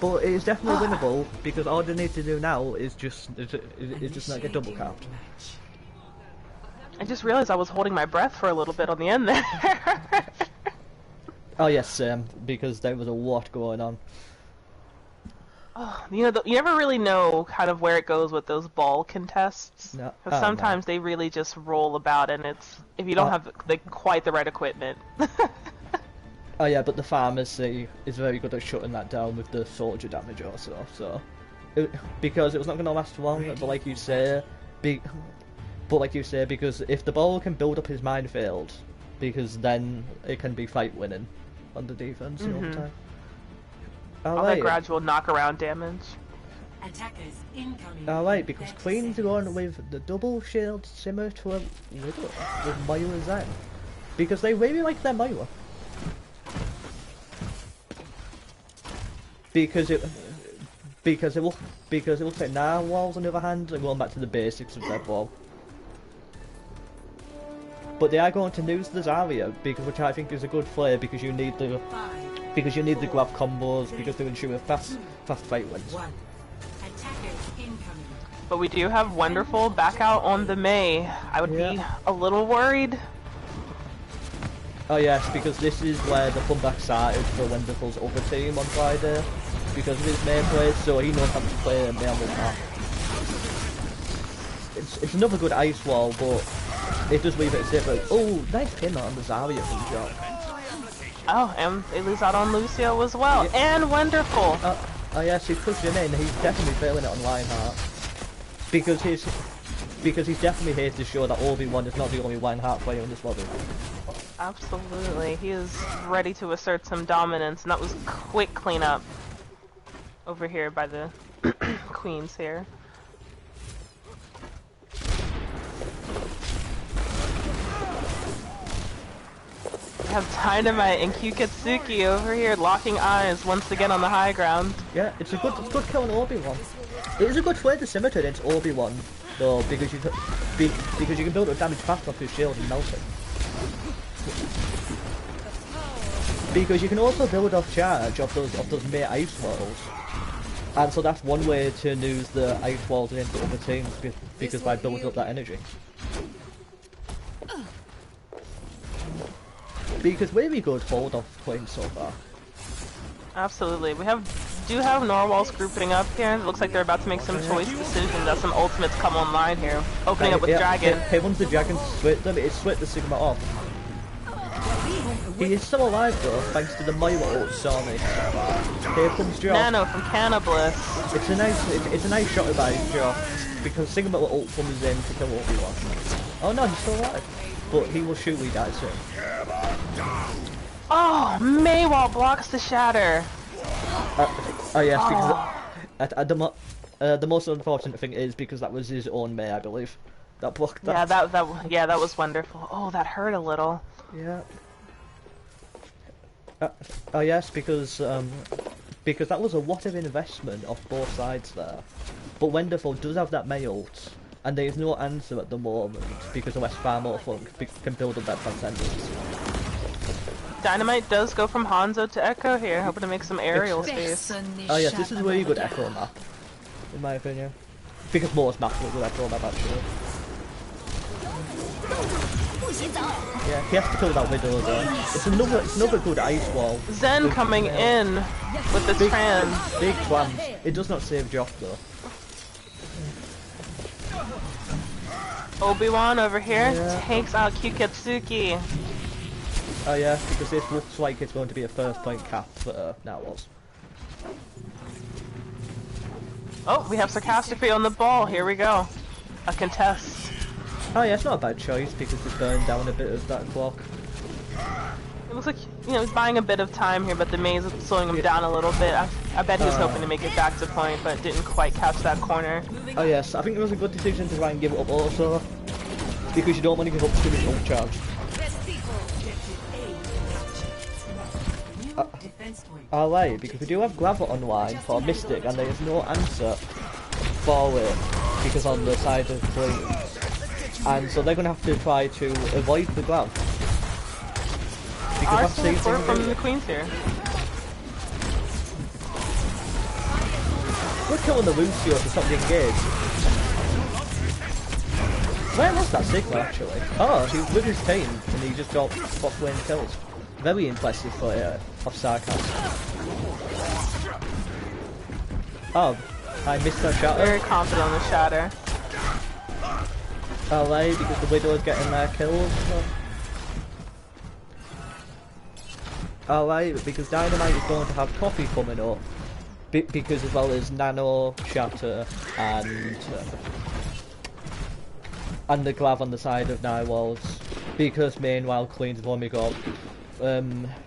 But it is definitely winnable because all they need to do now is just not get double capped. I just realized I was holding my breath for a little bit on the end there. Oh yes, because there was a lot going on. You know, you never really know kind of where it goes with those ball contests. No. Because Oh, sometimes no. they really just roll about, and it's if you don't have quite the right equipment. Oh yeah, but the pharmacy is very good at shutting that down with the soldier damage also. So, because it was not going to last long, but like you say, because if the ball can build up his minefield, because then it can be fight winning on the defense all the time. All that gradual knockaround damage. Attackers incoming. Alright, because Queen's going with the double shield similar to a Widow with Moira Zen. Because they really like their Moira. Because it will take Narwhals on the other hand and going back to the basics of their ball. But they are going to lose the Zarya, which I think is a good play because you need the grab combos because they're ensuring fast fight wins. But we do have Wonderful back out on the Mei. I would be a little worried. Oh yes, because this is where the comeback started for Wonderful's other team on Friday. Because of his main play, so he knows how to play a main map. It's another good ice wall, but it does leave it a bit. Oh, nice pin on the Zarya from Joe. Oh, and they lose out on Lucio as well. Yeah. And Wonderful! Oh yes, he's pushing in. He's definitely failing it on Lionheart. Because he's definitely here to show that Obi-Wan is not the only Lionheart player in this lobby. Absolutely. He is ready to assert some dominance, and that was quick cleanup over here by the queens here. We have Dynamite and Kyuketsuki over here locking eyes once again on the high ground. Yeah, it's good kill on Obi-Wan. It is a good way to scimitar into Obi-Wan though, because you can build up damage fast off his shield and melt it. Because you can also build off charge of those Mei ice walls. And so that's one way to lose the ice walls into other teams, because by building up that energy. Because really good hold off playing so far. Absolutely. We do have Narwhals grouping up here. It looks like they're about to make some choice decisions as some ultimates come online here. Opening up with Dragon. Hey, once the Dragon split them, it split the Sigma off. He is still alive though, thanks to the Moira ult, Sonic. Here comes Joff. Nano from Cannibalist. It's a nice shot by Joff, because Sigma ult comes in to kill Obi-Wan. Oh no, he's still alive. But he will surely die soon. Oh, Maywall blocks the shatter. Oh yes, because the most unfortunate thing is because that was his own Mei, I believe. That blocked that. Yeah, that was wonderful. Oh, that hurt a little. Yeah. Oh yes, because that was a lot of investment off both sides there. But Wonderful does have that Mei ult, and there is no answer at the moment because unless far more fun can build up that transcendence. Dynamite does go from Hanzo to Echo here, hoping to make some aerial space. Oh yes, this is a really good Echo map, in my opinion. Because most maps are a good Echo map actually. Yeah, he has to kill that Widow though. It's another good ice wall. Zen coming in with the trans. Big trans. It does not save Joff though. Obi-Wan over here takes out Kyuketsuki. Oh yeah, because this looks like it's going to be a first point cap for Narwhals. Oh, we have Sarcastrophe on the ball. Here we go. A contest. Oh yeah, it's not a bad choice because it's burned down a bit of that clock. It looks like, you know, he's buying a bit of time here, but the maze is slowing him down a little bit. I bet he was hoping to make it back to point, but didn't quite catch that corner. Oh yes, I think it was a good decision to try and give it up also, because you don't want to give up too much ult charge. Alright, because we do have Gravel online for Mystic, and there is no answer for it, because on the side of Queens. And so they're going to have to try to avoid the Grav. Because support from the Queens here. We're killing the Lucio to stop the engage. Where was that Sigma actually? Oh, he was with his team, and he just got bot lane kills. Very impressive for of Sarcasm. Oh, I missed that shatter. Very confident on the shatter. LA because the Widow is getting their kills. LA because Dynamite is going to have Coffee coming up. Because as well as Nano, Shatter, and the Glav on the side of Narwhals. Because meanwhile Queen's have only got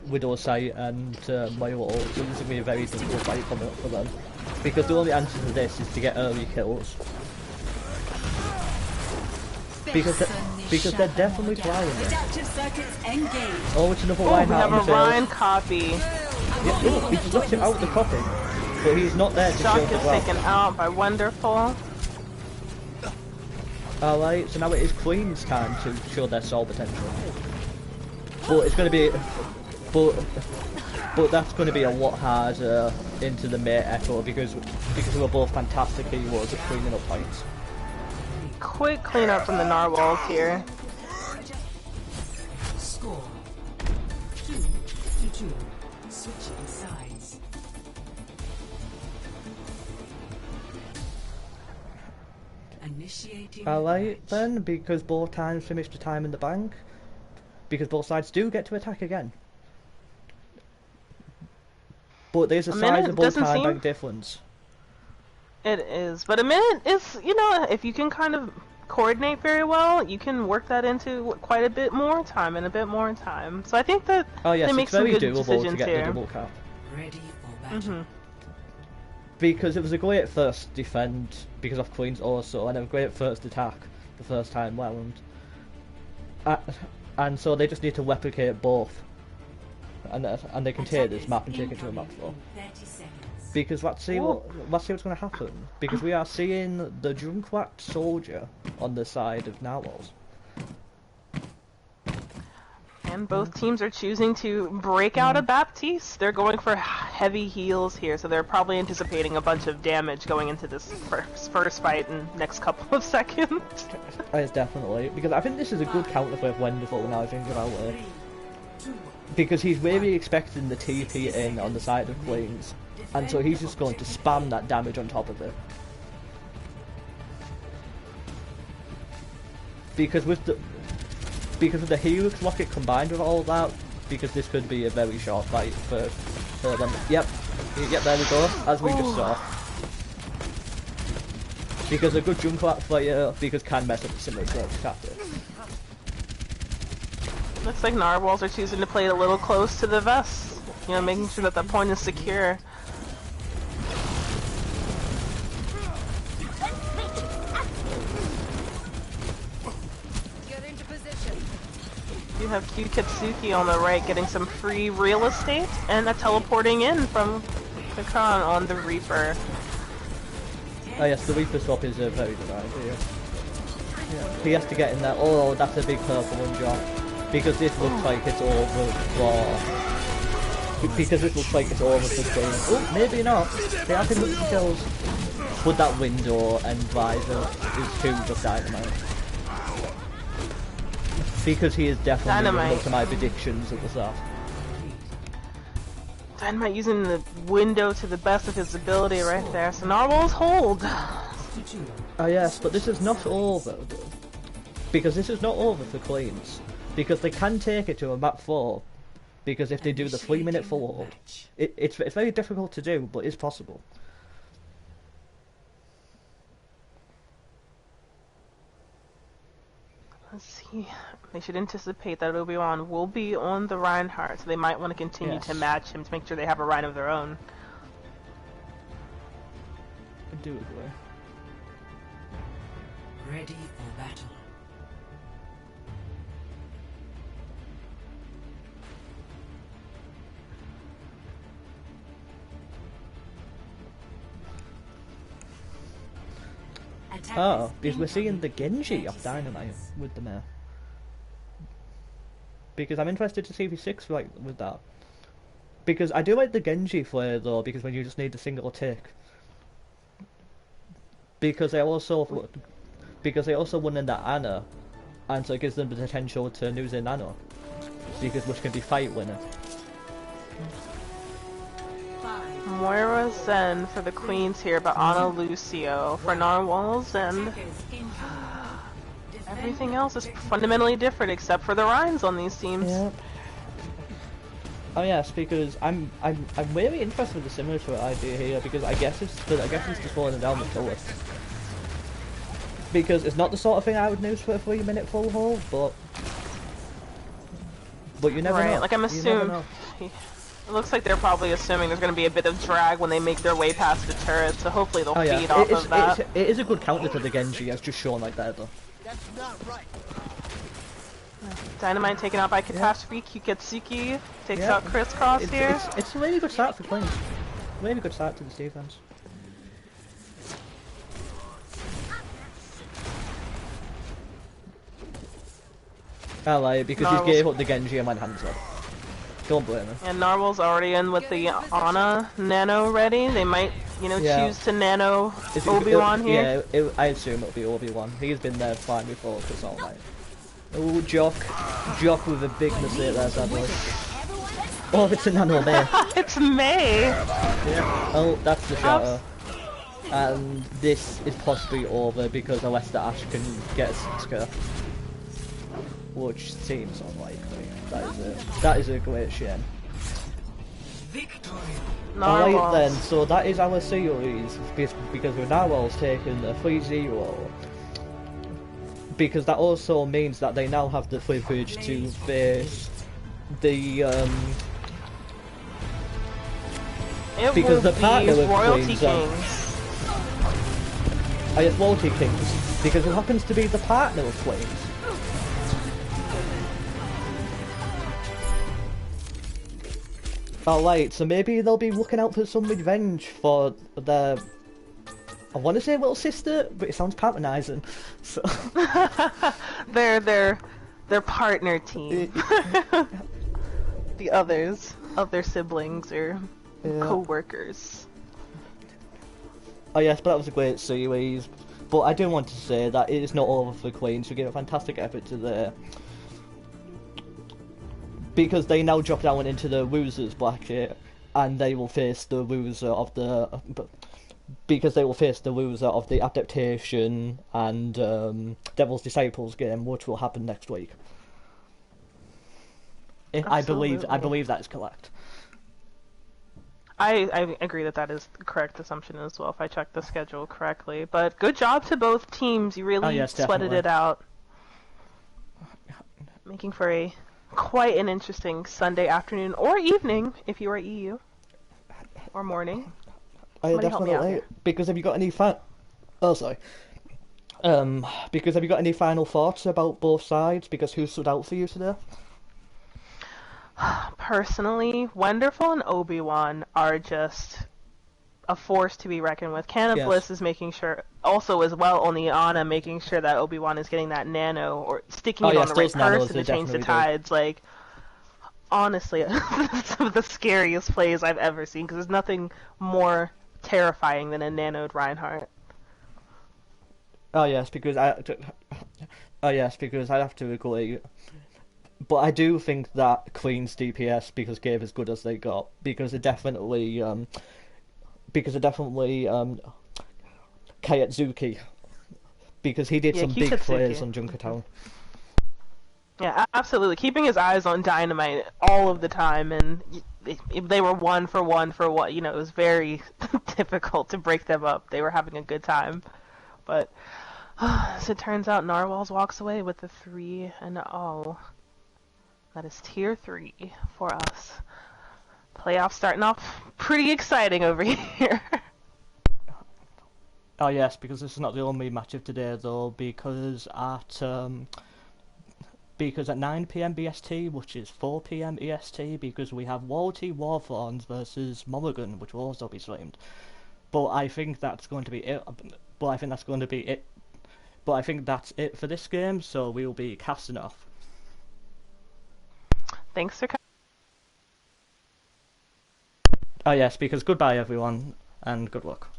Widow's Sight and Moira ult, so this is going to be a very difficult fight coming up for them. Because the only answer to this is to get early kills. Because they're definitely flying it. Oh, it's another line We out have on a the Ryan copy. Yeah, oh, he just left him out the copy. But he's not there to Shock shield is the Glav. taken out by Wonderful. Alright, so now it is Queen's time to show their soul potential. But it's going to be... But that's going to be a lot harder into the mate echo because we're both fantastic heroes at cleaning up fights. Quick cleanup from the Narwhals here. Score 2-2. Switching sides. Initiating Alright match. then, because both times finished the time in the bank. Because both sides do get to attack again. But there's a sizable time bank difference. It is, but a minute is, you know, if you can kind of coordinate very well, you can work that into quite a bit more time and a bit more time. So I think that they make it's some very good doable decisions to get here. the double cap. Ready for battle. Because it was a great first defend because of Queen's also, and a great first attack the first time round. And so they just need to replicate both. And they can take this map and take it to a map 4. 30 seconds. Because let's see what's going to happen. Because we are seeing the Junkrat soldier on the side of Narwhals. And both teams are choosing to break out a Baptiste. They're going for heavy heals here, so they're probably anticipating a bunch of damage going into this first fight in the next couple of seconds. Yes, definitely. Because I think this is a good counter for Wonderful when I was thinking about it. Because he's really expecting the TP in on the side of Queens. And so he's just going to spam that damage on top of it. Because with the Helix Rocket combined with all that, because this could be a very short fight for them. Yep, there we go, as we just saw. Because a good Junkrat player, because can mess up a similar tactic. Looks like Narwhals are choosing to play it a little close to the vest. You know, making sure that the point is secure. You have Q Kitsuki on the right getting some free real estate and a teleporting in from Kakan on the Reaper. Oh yes, the Reaper swap is a very good idea. Yeah. He has to get in there. Oh, that's a big purple one, John. Because this looks like it's over for... Because this looks like it's over for Queen. Oh, maybe not. They have him with the kills. But that window and visor is huge of Dynamite. Because he is definitely living up to my predictions at the start. Dynamite using the window to the best of his ability right there. So Narwhals hold. Ah yes, but this is not over. Because this is not over for Queens. Because they can take it to a map 4. Because if they do the 3-minute forward, it's very difficult to do, but it's possible. Let's see. They should anticipate that Obi-Wan will be on the Reinhardt, so they might want to continue to match him to make sure they have a Rein of their own. I do agree. Ready for battle. Oh, because we're seeing the Genji of Dynamite with the mare. Because I'm interested to see if he sticks like with that. Because I do like the Genji flair though, because when you just need a single tick. Because they also won in that Ana, and so it gives them the potential to lose in Nano. Because which can be fight winner. 5, Moira Zen for the Queens here, but Ana Lucio for Narwhals, and everything else is fundamentally different except for the rhymes on these teams. Yep. Oh yes, because I'm really interested with the simulator idea here, because I guess it's just falling down the toilet. Because it's not the sort of thing I would use for a 3-minute full haul, but you never know. Like I'm assuming. It looks like they're probably assuming there's going to be a bit of drag when they make their way past the turret, so hopefully they'll feed off of that. It is a good counter to the Genji, as just shown like that though. That's not right. Dynamite taken out by Catastrophe. Kiketsuki takes out Crisscross here. It's a really good start for Queens. Really good start to this defense. I like because he gave up the Genji and went hands up. Don't blame him. And Narwhal's already in with the Ana Nano ready. They might, choose to Nano Obi-Wan here. Yeah, I assume it'll be Obi-Wan. He's been there fine before, so it's alright. Oh, Jock with a big mistake there, sadly. Oh, it's a Nano May. It's May! Yeah. Oh, that's the shatter. And this is possibly over because Alesta Ash can get a 6-ker. Which seems unlikely. That is a great shame. Alright then, so that is our series, because we've Narwhals taken a 3-0. Because that also means that they now have the privilege to face the because the partner of Royalty Queens, Kings. yes, Royalty Kings, because it happens to be the partner of Queens. Alright, so maybe they'll be looking out for some revenge for their, I want to say little sister, but it sounds patronising. So their partner team. The others of their siblings or co-workers. Oh yes, but that was a great series. But I do want to say that it is not over for Queens, who gave a fantastic effort to there. Because they now drop down into the losers bracket, and they will face the loser of the... Because they will face the loser of the Adaptation and Devil's Disciples game, which will happen next week. I believe that is correct. I agree that is the correct assumption as well, if I check the schedule correctly. But good job to both teams. You really sweated it out. Making for quite an interesting Sunday afternoon or evening if you are EU. Or morning. Definitely. Because have you got any because have you got any final thoughts about both sides? Because who stood out for you today? Personally, Wonderful and Obi-Wan are just a force to be reckoned with. Canon Bliss is making sure, also as well, only Ana making sure that Obi-Wan is getting that nano or sticking it on the right person to change the tides. Like, honestly, some of the scariest plays I've ever seen, because there's nothing more terrifying than a nanoed Reinhardt. Oh yes, because I have to agree. But I do think that Queen's DPS because gave as good as they got, because it definitely Kayatsuki, because he did some big plays on Junkertown. Yeah, absolutely. Keeping his eyes on Dynamite all of the time, and they were one for one. It was very difficult to break them up. They were having a good time. But, as it turns out, Narwhals walks away with the 3-0. That is tier 3 for us. Playoffs starting off pretty exciting over here. Oh yes, because this is not the only match of today though, because at 9 PM BST, which is 4 PM EST, because we have Walty Warthorns versus Mulligan, which will also be streamed. But I think that's going to be it. But I think that's it for this game, so we will be casting off. Thanks for coming. Oh yes, because goodbye everyone, and good luck.